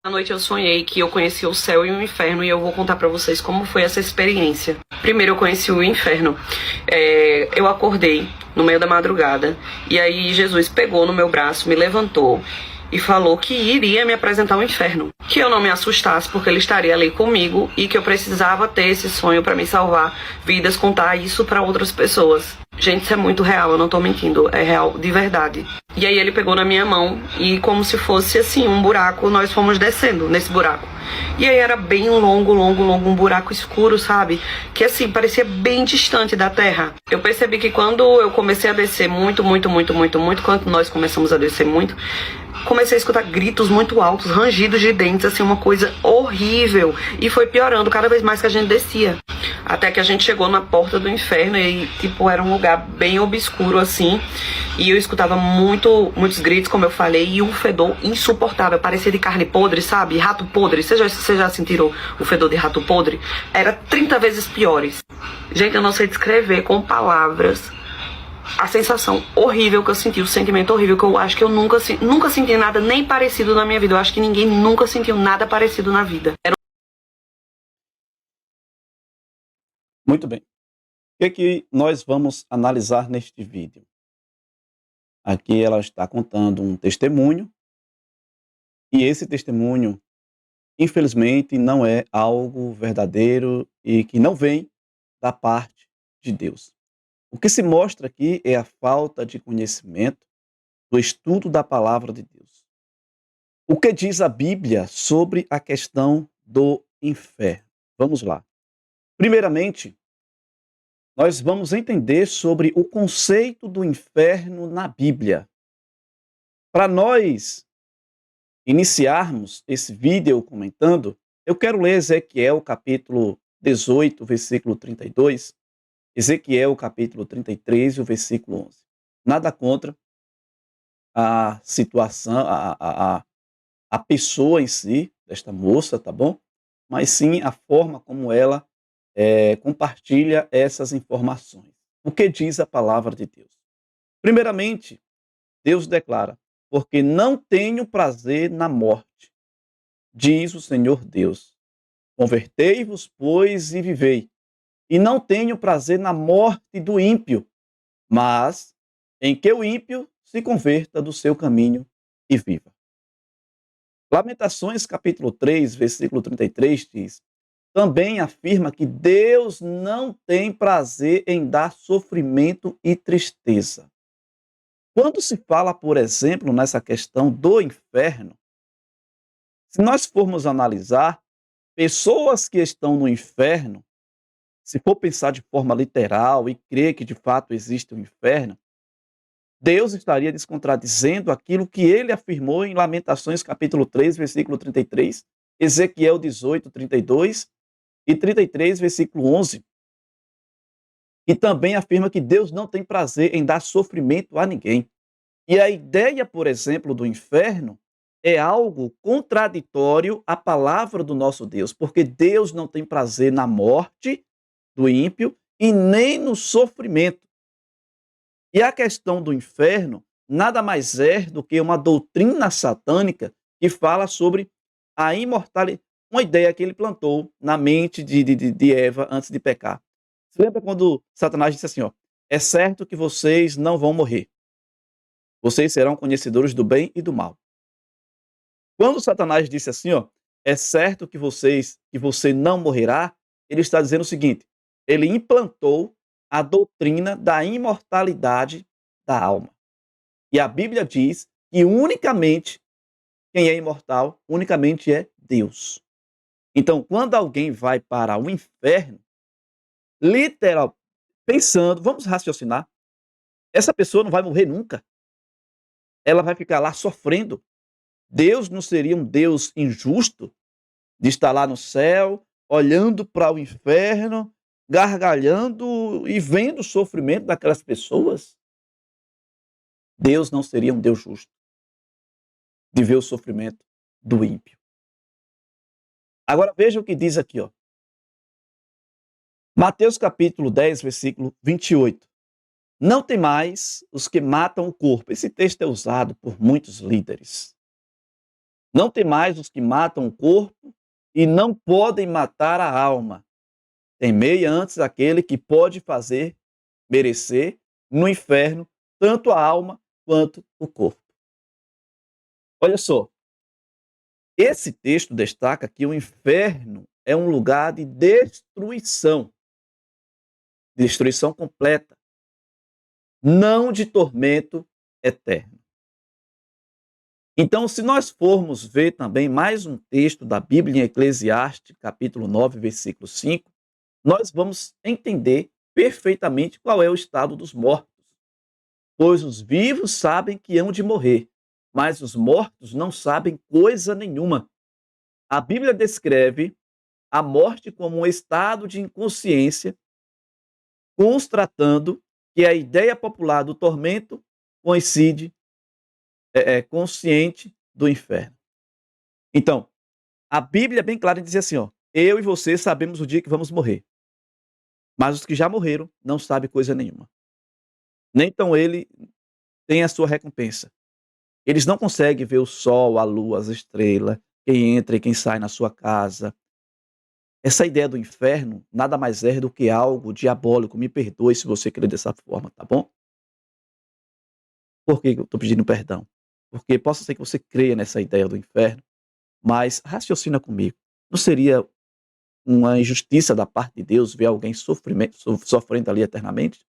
À noite eu sonhei que eu conheci o céu e o inferno e eu vou contar pra vocês como foi essa experiência. Primeiro eu conheci o inferno. Eu acordei no meio da madrugada e aí Jesus pegou no meu braço, me levantou e falou que iria me apresentar o inferno. Que eu não me assustasse porque ele estaria ali comigo e que eu precisava ter esse sonho pra me salvar vidas, contar isso pra outras pessoas. Gente, isso é muito real, eu não tô mentindo, é real de verdade. E aí ele pegou na minha mão e como se fosse assim, um buraco, nós fomos descendo nesse buraco. E aí era bem longo, um buraco escuro, sabe? Que assim, parecia bem distante da terra. Eu percebi que quando eu comecei a descer muito, quando nós começamos a descer muito, comecei a escutar gritos muito altos, rangidos de dentes, assim, uma coisa horrível. E foi piorando cada vez mais que a gente descia. Até que a gente chegou na porta do inferno e, tipo, era um lugar bem obscuro, assim. E eu escutava muitos gritos, como eu falei, e um fedor insuportável. Parecia de carne podre, sabe? Rato podre. Vocês já sentiram o fedor de rato podre? Era 30 vezes piores. Gente, eu não sei descrever com palavras a sensação horrível que eu senti, o sentimento horrível que eu acho que eu nunca senti nada nem parecido na minha vida. Eu acho que ninguém nunca sentiu nada parecido na vida. Muito bem. O que nós vamos analisar neste vídeo? Aqui ela está contando um testemunho, e esse testemunho, infelizmente, não é algo verdadeiro e que não vem da parte de Deus. O que se mostra aqui é a falta de conhecimento do estudo da palavra de Deus. O que diz a Bíblia sobre a questão do inferno? Vamos lá. Primeiramente, nós vamos entender sobre o conceito do inferno na Bíblia. Para nós iniciarmos esse vídeo comentando, eu quero ler Ezequiel capítulo 18, versículo 32, Ezequiel capítulo 33 e o versículo 11. Nada contra a situação, a pessoa em si, desta moça, tá bom? Mas sim a forma como ela compartilha essas informações. O que diz a palavra de Deus? Primeiramente, Deus declara: porque não tenho prazer na morte, diz o Senhor Deus. Convertei-vos, pois, e vivei. E não tenho prazer na morte do ímpio, mas em que o ímpio se converta do seu caminho e viva. Lamentações capítulo 3, versículo 33 diz: também afirma que Deus não tem prazer em dar sofrimento e tristeza. Quando se fala, por exemplo, nessa questão do inferno, se nós formos analisar, pessoas que estão no inferno, se for pensar de forma literal e crer que de fato existe um inferno, Deus estaria descontradizendo aquilo que ele afirmou em Lamentações capítulo 3, versículo 33, Ezequiel 18, 32 e 33, versículo 11. E também afirma que Deus não tem prazer em dar sofrimento a ninguém. E a ideia, por exemplo, do inferno é algo contraditório à palavra do nosso Deus, porque Deus não tem prazer na morte do ímpio e nem no sofrimento. E a questão do inferno nada mais é do que uma doutrina satânica que fala sobre a imortalidade, uma ideia que ele plantou na mente de Eva antes de pecar. Você lembra quando Satanás disse assim, é certo que vocês não vão morrer. Vocês serão conhecedores do bem e do mal. Quando Satanás disse assim, é certo que você não morrerá, ele está dizendo o seguinte, ele implantou a doutrina da imortalidade da alma. E a Bíblia diz que unicamente quem é imortal, unicamente é Deus. Então, quando alguém vai para o inferno, literal, pensando, vamos raciocinar, essa pessoa não vai morrer nunca. Ela vai ficar lá sofrendo. Deus não seria um Deus injusto de estar lá no céu, olhando para o inferno, gargalhando e vendo o sofrimento daquelas pessoas? Deus não seria um Deus justo de ver o sofrimento do ímpio. Agora veja o que diz aqui, Mateus capítulo 10, versículo 28. Não temais os que matam o corpo. Esse texto é usado por muitos líderes. Não temais os que matam o corpo e não podem matar a alma. Temei antes aquele que pode fazer merecer no inferno tanto a alma quanto o corpo. Olha só, esse texto destaca que o inferno é um lugar de destruição completa, não de tormento eterno. Então, se nós formos ver também mais um texto da Bíblia em Eclesiastes, capítulo 9, versículo 5, nós vamos entender perfeitamente qual é o estado dos mortos. Pois os vivos sabem que hão de morrer, mas os mortos não sabem coisa nenhuma. A Bíblia descreve a morte como um estado de inconsciência, constatando que a ideia popular do tormento coincide consciente do inferno. Então, a Bíblia é bem clara em dizer assim, ó, eu e você sabemos o dia que vamos morrer, mas os que já morreram não sabem coisa nenhuma. Nem então ele tem a sua recompensa. Eles não conseguem ver o sol, a lua, as estrelas, quem entra e quem sai na sua casa. Essa ideia do inferno nada mais é do que algo diabólico. Me perdoe se você crê dessa forma, tá bom? Por que eu estou pedindo perdão? Porque possa ser que você creia nessa ideia do inferno, mas raciocina comigo. Não seria uma injustiça da parte de Deus ver alguém sofrendo ali eternamente?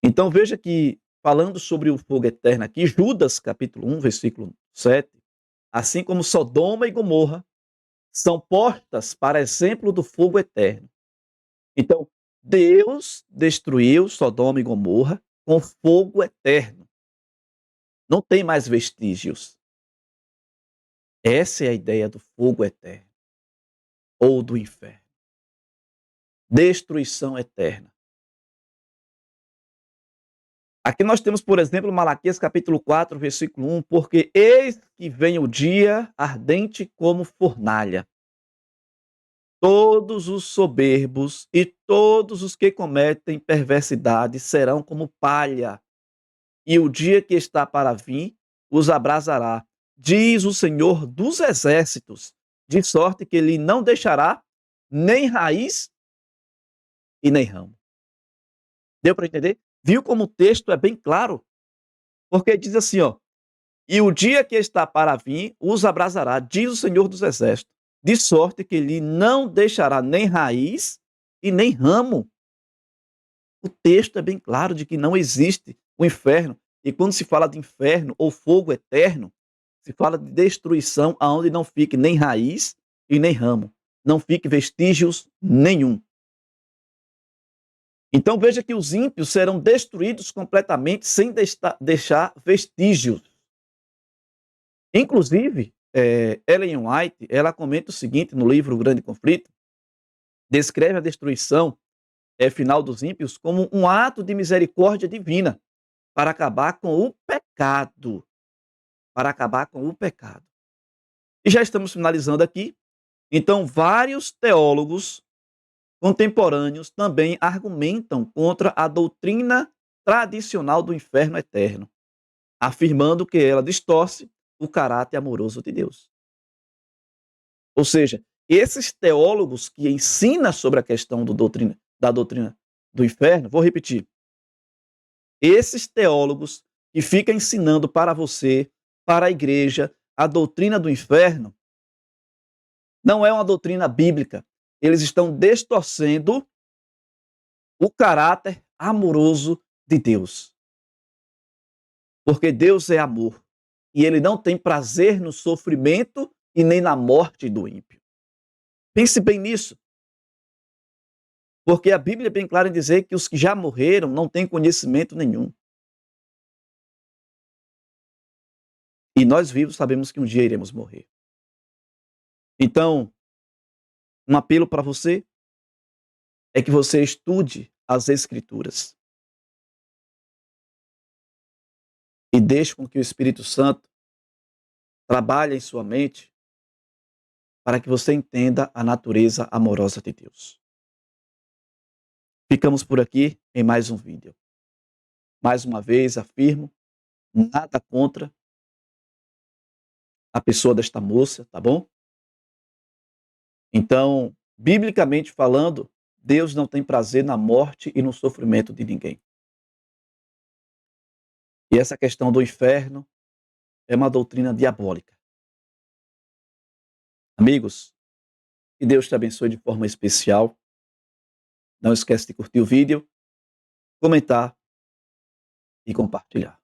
Então veja que, falando sobre o fogo eterno aqui, Judas, capítulo 1, versículo 7, assim como Sodoma e Gomorra são postas para exemplo do fogo eterno. Então, Deus destruiu Sodoma e Gomorra com fogo eterno. Não tem mais vestígios. Essa é a ideia do fogo eterno ou do inferno. Destruição eterna. Aqui nós temos, por exemplo, Malaquias capítulo 4, versículo 1, porque eis que vem o dia ardente como fornalha. Todos os soberbos e todos os que cometem perversidade serão como palha, e o dia que está para vir os abrasará, diz o Senhor dos exércitos, de sorte que ele não deixará nem raiz e nem ramo. Deu para entender? Viu como o texto é bem claro? Porque diz assim, ó, e o dia que está para vir os abrasará, diz o Senhor dos exércitos, de sorte que ele não deixará nem raiz e nem ramo. O texto é bem claro de que não existe o inferno. E quando se fala de inferno ou fogo eterno, se fala de destruição aonde não fique nem raiz e nem ramo. Não fique vestígios nenhum. Então veja que os ímpios serão destruídos completamente sem deixar vestígios. Inclusive, Ellen White, ela comenta o seguinte no livro O Grande Conflito, descreve a destruição final dos ímpios como um ato de misericórdia divina para acabar com o pecado. Para acabar com o pecado. E já estamos finalizando aqui. Então, vários teólogos contemporâneos também argumentam contra a doutrina tradicional do inferno eterno, afirmando que ela distorce o caráter amoroso de Deus. Ou seja, esses teólogos que ensinam sobre a questão da doutrina do inferno, vou repetir, esses teólogos que ficam ensinando para você, para a igreja, a doutrina do inferno, não é uma doutrina bíblica. Eles estão distorcendo o caráter amoroso de Deus. Porque Deus é amor. E ele não tem prazer no sofrimento e nem na morte do ímpio. Pense bem nisso. Porque a Bíblia é bem clara em dizer que os que já morreram não têm conhecimento nenhum. E nós vivos sabemos que um dia iremos morrer. Então, um apelo para você é que você estude as Escrituras. E deixe com que o Espírito Santo trabalhe em sua mente para que você entenda a natureza amorosa de Deus. Ficamos por aqui em mais um vídeo. Mais uma vez, afirmo, nada contra a pessoa desta moça, tá bom? Então, biblicamente falando, Deus não tem prazer na morte e no sofrimento de ninguém. E essa questão do inferno é uma doutrina diabólica. Amigos, que Deus te abençoe de forma especial. Não esquece de curtir o vídeo, comentar e compartilhar.